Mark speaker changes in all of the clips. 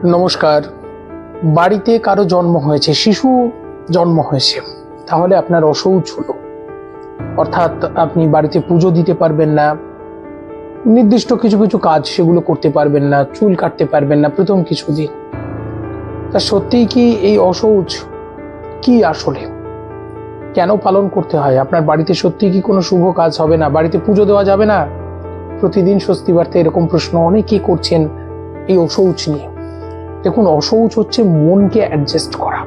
Speaker 1: নমস্কার। বাড়িতে কারো জন্ম হয়েছে, শিশু জন্ম হয়েছে, তাহলে আপনার অশৌচ হলো, অর্থাৎ আপনি বাড়িতে পুজো দিতে পারবেন না, নির্দিষ্ট কিছু কিছু কাজ সেগুলো করতে পারবেন না, চুল কাটতে পারবেন না প্রথম কিছুদিন। তা সত্যিই কি এই অশৌচ কি আসলে কেন পালন করতে হয়? আপনার বাড়িতে সত্যি কি কোনো শুভ কাজ হবে না, বাড়িতে পুজো দেওয়া যাবে না? প্রতিদিন স্বস্তি বার্তা এরকম প্রশ্ন অনেকেই করছেন এই অশৌচ নিয়ে। দেখুন, অশৌচ হচ্ছে মনকে অ্যাডজাস্ট করা।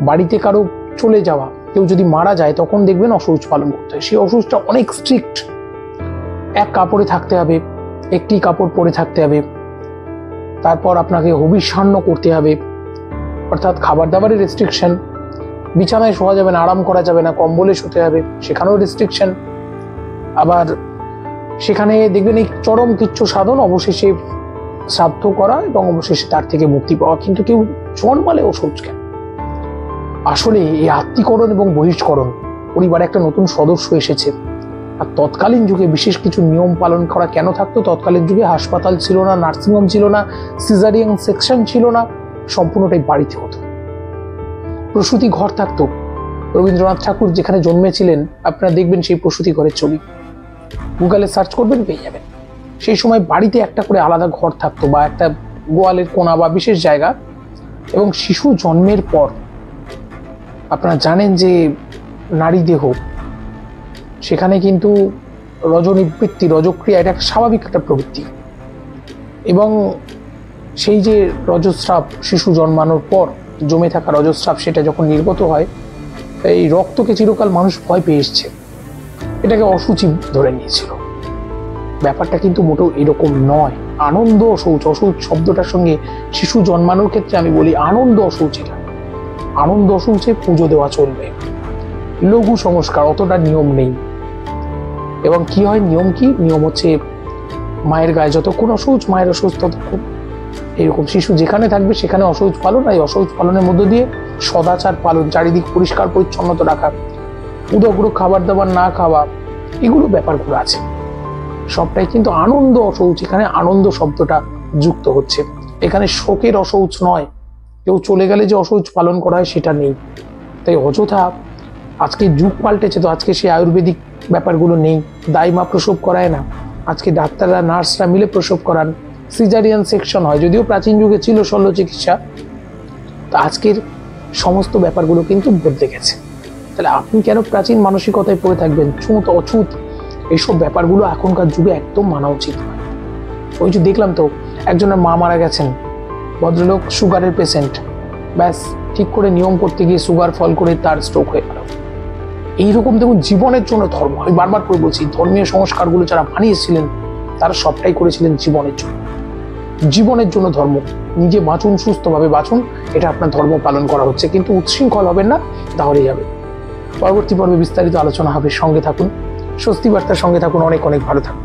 Speaker 1: বাড়িতে কারো চলে যাওয়া, কেউ যদি মারা যায় তখন দেখবেন অশৌচ পালন করতে হয়। সেই অশৌচটা অনেক স্ট্রিক্ট। এক কাপড়ে থাকতে হবে, একটি কাপড় পরে থাকতে হবে, তারপর আপনাকে হবিষ্যান্ন করতে হবে, অর্থাৎ খাবার দাবারের রেস্ট্রিকশন, বিছানায় শোয়া যাবে না, আরাম করা যাবে না, কম্বলে শুতে হবে, সেখানেও রেস্ট্রিকশন। আবার সেখানে দেখবেন এই চরম কিচ্ছু সাধন, অবশেষে শ্রাদ্ধ করা এবং অবশেষে তার থেকে মুক্তি পাওয়া। কিন্তু কেউ জন্মালে অশৌচ কেন? আসলে এই আত্মীকরণ এবং বহিষ্করণ, পরিবারে একটা নতুন সদস্য এসেছে, আর তৎকালীন যুগে বিশেষ কিছু নিয়ম পালন করা কেন থাকতো? তৎকালীন যুগে হাসপাতাল ছিল না, নার্সিংহোম ছিল না, সিজারিয়ান সেকশন ছিল না, সম্পূর্ণটাই বাড়িতে হতো। প্রসূতি ঘর থাকতো। রবীন্দ্রনাথ ঠাকুর যেখানে জন্মেছিলেন আপনারা দেখবেন সেই প্রসূতি ঘরের ছবি, গুগলে সার্চ করবেন পেয়ে যাবেন। সেই সময় বাড়িতে একটা করে আলাদা ঘর থাকতো, বা একটা গোয়ালের কোণা বা বিশেষ জায়গা। এবং শিশু জন্মের পর আপনারা জানেন যে নারী দেহ, সেখানে কিন্তু রজনিবৃত্তি, রজক্রিয়া, এটা স্বাভাবিক একটা প্রবৃত্তি। এবং সেই যে রজস্রাব, শিশু জন্মানোর পর জমে থাকা রজস্রাব, সেটা যখন নির্গত হয়, এই রক্তকে চিরকাল মানুষ ভয় পেয়ে এসছে, এটাকে অশুচি ধরে নিয়েছিল। ব্যাপারটা কিন্তু মোটেও এরকম নয়। আনন্দ অশৌচ, অশৌচ শব্দটার সঙ্গে শিশু জন্মানোর ক্ষেত্রে আমি বলি আনন্দ অশৌচ। এটা আনন্দ অশৌচে পুজো দেওয়া চলবে। লঘু সংস্কার, অতটা নিয়ম নেই। এবং কি হয়, নিয়ম কি? নিয়ম হচ্ছে মায়ের গায়ে যতক্ষণ অশৌচ, মায়ের অশৌচ ততক্ষণ। এরকম শিশু যেখানে থাকবে সেখানে অশৌচ পালন। এই অশৌচ পালনের মধ্য দিয়ে সদাচার পালন, চারিদিক পরিষ্কার পরিচ্ছন্নতা রাখা, উদগ্র খাবার দাবার না খাওয়া, এগুলো ব্যাপারগুলো আছে। সবটাই কিন্তু আনন্দ অশৌচ। এখানে আনন্দ শব্দটা যুক্ত হচ্ছে। এখানে শোকের অশৌচ নয়। কেউ চলে গেলে যে অশৌচ পালন করা হয় সেটা নেই। তাই অযথা, আজকে যুগ পাল্টেছে তো, আজকে সেই আয়ুর্বেদিক ব্যাপারগুলো নেই। দাইমা প্রসব করায় না, আজকে ডাক্তাররা নার্সরা মিলে প্রসব করান। সিজারিয়ান সেকশন হয়, যদিও প্রাচীন যুগে ছিল শল্য চিকিৎসা। তা আজকের সমস্ত ব্যাপারগুলো কিন্তু বদলে গেছে। তাহলে আপনি কেন প্রাচীন মানসিকতায় পড়ে থাকবেন? ছুঁত অছুত এইসব ব্যাপারগুলো এখনকার যুগে একদম মানা উচিত নয়। ওই যে দেখলাম তো, একজনের মা মারা গেছেন, ভদ্রলোক সুগারের পেশেন্ট, ব্যাস ঠিক করে নিয়ম করতে গিয়ে সুগার ফল করে তার স্ট্রোক হয়ে গেল। এইরকম দেখুন, জীবনের জন্য ধর্ম, আমি বারবার করে বলছি, ধর্মীয় সংস্কারগুলো যারা বানিয়েছিলেন তারা সবটাই করেছিলেন জীবনের জন্য। জীবনের জন্য ধর্ম। নিজে বাঁচুন, সুস্থভাবে বাঁচুন, এটা আপনার ধর্ম পালন করা হচ্ছে। কিন্তু উচ্ছৃঙ্খল হবেন না, তাহলেই হবে। পরবর্তী পর্বে বিস্তারিত আলোচনা হবে। সঙ্গে থাকুন, স্বস্তি বার্তার সঙ্গে থাকুন। অনেক অনেক ভালো থাকুন।